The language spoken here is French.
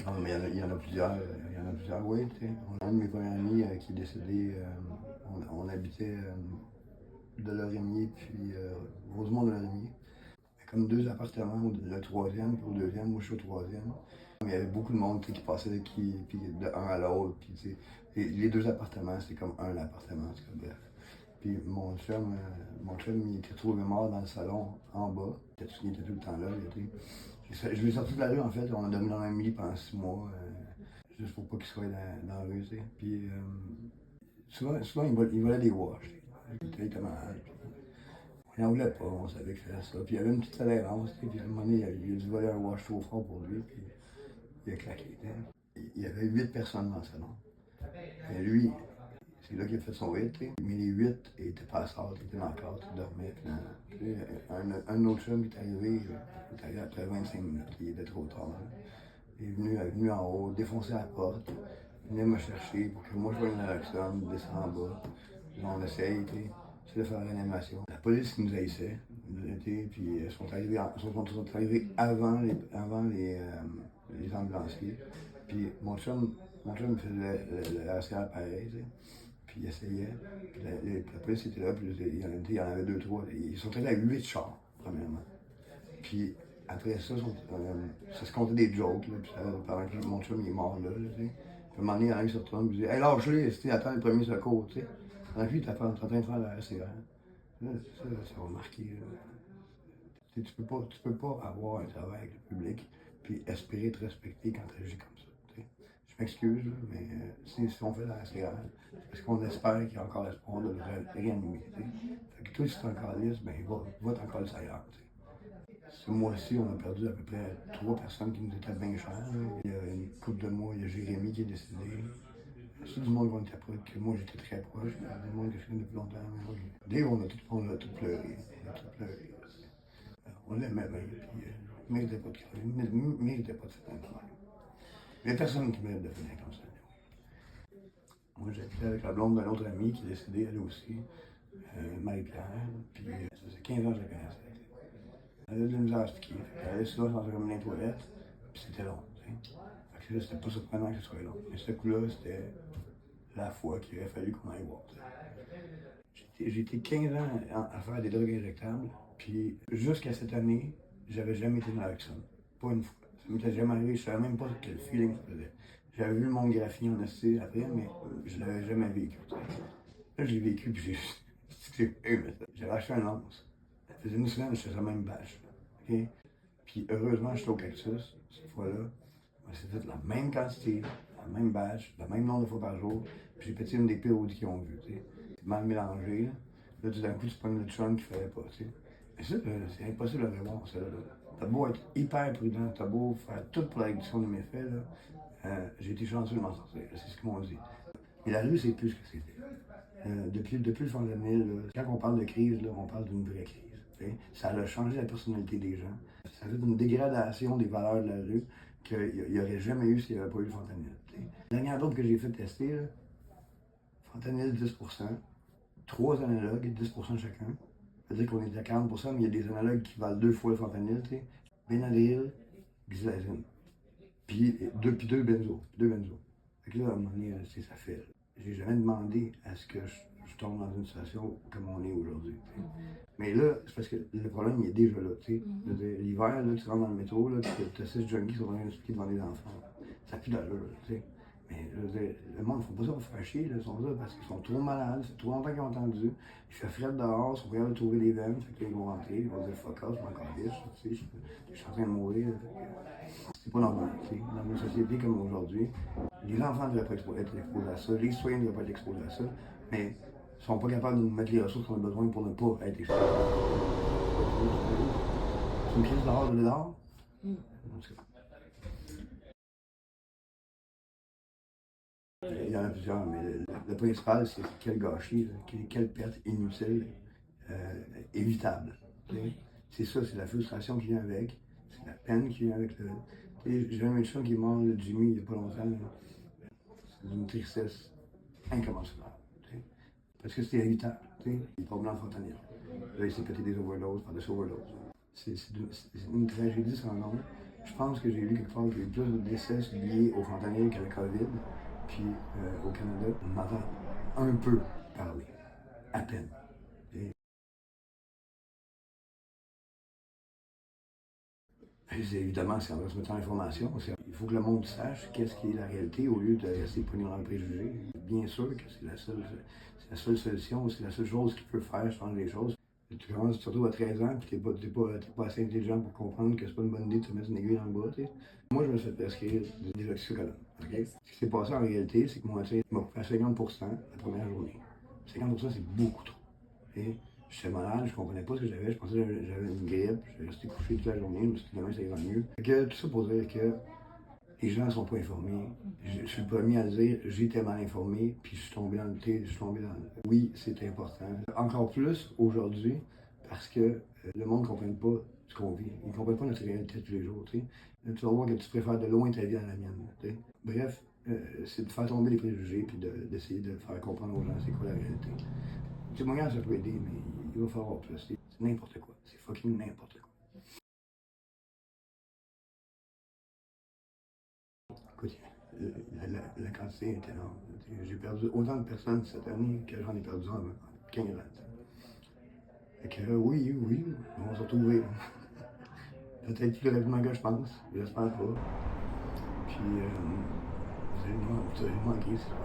Ah, mais il y en a plusieurs, oui, tu sais. Un de mes premiers amis qui est décédé, on habitait de Lorimier, puis Rosemont de Lorimier. Comme deux appartements, le troisième, puis au deuxième, moi je suis au troisième. Il y avait beaucoup de monde qui passait puis de un à l'autre. Puis, tu sais, les deux appartements, c'est comme un appartement, en tout cas, bref. Puis mon chum, il était retrouvé mort dans le salon en bas. Il était tout le temps là. Je l'ai sorti de la rue, en fait. On a dormi dans un lit pendant 6 mois, juste pour pas qu'il soit dans la rue, tu sais. Puis souvent il volait des wash. Il était malade. Il n'en voulait pas, on savait qu'il faisait ça. Puis il y avait une petite tolérance, puis à un moment donné, il a dû voler un wash trop fort pour lui, puis il a claqué. Il y avait 8 personnes dans le salon. Et lui, c'est là qu'il a fait son hit, mais les 8 étaient pas à sort, ils étaient dans le cadre, ils dormaient. Puis, un autre chum qui est arrivé après 25 minutes, il était trop tard. Là. Il est venu en haut, défoncer la porte, il venait me chercher pour que moi je voie une naloxone, descendre en bas. Puis on essaye, c'est de faire la réanimation. La police qui nous haïssait, puis ils sont arrivés avant les ambulanciers. Puis mon chum faisait le RCR pareil, tu sais. Puis il essayait. Puis la police était là, puis il y en avait deux, trois. Ils sont allés à 8 chars, premièrement. Puis après ça, ça se comptait des jokes, là, puis pendant que mon chum il est mort là, tu sais. Puis à un moment donné, il y en a un qui se retourne, puis il dit hey, lâche-les, attends le premier secours, tu sais. Pendant que lui, il est en train de faire la RCR. Ça va marquer. Tu peux pas avoir un travail avec le public puis espérer te respecter quand tu agis comme ça. T'sais. Je m'excuse, là, mais si on fait la RCR, c'est parce qu'on espère qu'il y a encore l'espoir de le réanimer. T'sais. Fait que toi, si t'es encore lisse, ben va t'en coller ailleurs. Ce mois-ci, on a perdu à peu près 3 personnes qui nous étaient bien chères. Là. Il y a une couple de mois, il y a Jérémy qui est décédé. C'est du monde que moi j'étais très proche, du monde que je connais depuis longtemps. Mais oui. Dave, on a tout pleuré. On a tout pleuré. On l'aimait bien, puis il méritait pas de crever, il méritait pas de faire un crime. Il n'y a personne qui mérite de finir comme ça. Moi, j'habitais avec la blonde d'un autre ami qui est décédé, elle aussi, Marie-Pierre, puis ça faisait 15 ans que je la connaissais. Elle avait de la misère à se piquer. Elle allait souvent dans comme une toilette, puis c'était long. Fait que là, c'était pas surprenant que ce soit long. Mais ce coup-là, c'était la fois qu'il aurait fallu qu'on aille voir. J'ai été 15 ans à faire des drogues injectables, puis jusqu'à cette année, j'avais jamais été dans l'action. Pas une fois. Ça m'était jamais arrivé, je savais même pas quel feeling ça faisait. J'avais vu le monde graphier en SC après, mais je l'avais jamais vécu. Là, je l'ai vécu, puis j'avais acheté un lance. Ça faisait une semaine, j'étais sur la même bâche. Okay? Puis heureusement, j'étais au cactus, cette fois-là. On s'est fait la même quantité, la même bâche, le même nombre de fois par jour. Puis j'ai pété une des pires audits qu'ils ont vu. C'est mal mélangé. Là, tout d'un coup, tu prends le chum qu'il fallait pas. T'sais. Mais ça, c'est impossible à voir, ça. T'as beau être hyper prudent, t'as beau faire tout pour la réduction de mes faits, j'ai été chanceux de m'en sortir. C'est ce qu'ils m'ont dit. Mais la rue, c'est plus ce que c'était. Depuis le fentanyl, quand on parle de crise, là, on parle d'une vraie crise. T'sais. Ça a changé la personnalité des gens. Ça fait une dégradation des valeurs de la rue qu'il n'y aurait jamais eu s'il n'y avait pas eu le fentanyl. T'sais. La dernière dope que j'ai fait tester, là, fentanyl 10%, 3 analogues, 10% chacun. Ça veut dire qu'on est à 40%, mais il y a des analogues qui valent 2 fois le fentanyl. Benadryl, xylazine. Puis deux benzos. Deux benzos. Fait que là, à un moment donné, ça fait. J'ai jamais demandé à ce que je tombe dans une situation comme on est aujourd'hui. Mais là, c'est parce que le problème, il est déjà là. L'hiver, là, tu rentres dans le métro, là, tu as 6 junkies qui sont en train de expliquer devant des enfants. Ça pue d'allure. Mais le monde ne font pas ça pour faire chier, là, ils sont là parce qu'ils sont trop malades, c'est trop longtemps qu'ils ont entendu. Il fait frais dehors, ils sont capables de trouver des veines, fait que là, ils vont rentrer, ils vont dire fuck off, je m'en calisse, je suis en train de mourir. C'est pas normal, dans une société comme aujourd'hui. Les enfants ne devraient pas être exposés à ça, les citoyens ne devraient pas être exposés à ça, mais ils ne sont pas capables de nous mettre les ressources qu'on a besoin pour ne pas être exposés. C'est une crise dehors, de dehors. Il y en a plusieurs, mais le principal, c'est quel gâchis, quelle perte inutile, évitable. C'est ça, c'est la frustration qui vient avec, c'est la peine qui vient avec le. J'ai un médecin qui est mort, le Jimmy, il n'y a pas longtemps. C'est d'une tristesse incommensurable. Parce que c'était évitable. Il est tombé dans le fentanyl. Là, il s'est pété des overdoses par des overdoses. C'est une tragédie sans nom. Je pense que j'ai lu quelque part qu'il y a eu plus de décès liés au fentanyl qu'à la COVID. Puis au Canada, on m'entend un peu parler, à peine. Et évidemment, c'est en se mettant l'information. Il faut que le monde sache qu'est-ce qui est la réalité au lieu de rester pogné dans le préjugé. Bien sûr que c'est la seule solution, c'est la seule chose qui peut faire changer les choses. Tu commences surtout à 13 ans, puis t'es pas assez intelligent pour comprendre que c'est pas une bonne idée de te mettre une aiguille dans le bras, tu sais. Moi, je me suis fait prescrire des oxycodones, ok? Ce qui s'est passé en réalité, c'est que moi, tu sais, il m'a coupé à 50% la première journée. 50%, c'est beaucoup trop. Et j'étais malade, je comprenais pas ce que j'avais, je pensais que j'avais une grippe, j'étais resté couché toute la journée, je me suis dit demain ça ira mieux. Tout ça pour dire que les gens ne sont pas informés. Je suis le premier à le dire, j'étais mal informé, puis je suis tombé dans le thé, je suis tombé dans le... Oui, c'est important. Encore plus aujourd'hui, parce que le monde ne comprenne pas ce qu'on vit. Ils ne comprennent pas notre réalité tous les jours, tu sais. Tu vas voir que tu préfères de loin ta vie à la mienne, tu sais. Bref, c'est de faire tomber les préjugés, puis d'essayer de faire comprendre aux gens c'est quoi la réalité. Le témoignage, ça peut aider, mais il va falloir plus. C'est n'importe quoi. C'est fucking n'importe quoi. Écoute, la quantité est énorme. J'ai perdu autant de personnes cette année que j'en ai perdu en 15 ans. Fait que oui, on va se retrouver. Peut-être plus rapidement que je pense. J'espère pas. Puis, vous allez me manquer, c'est sûr.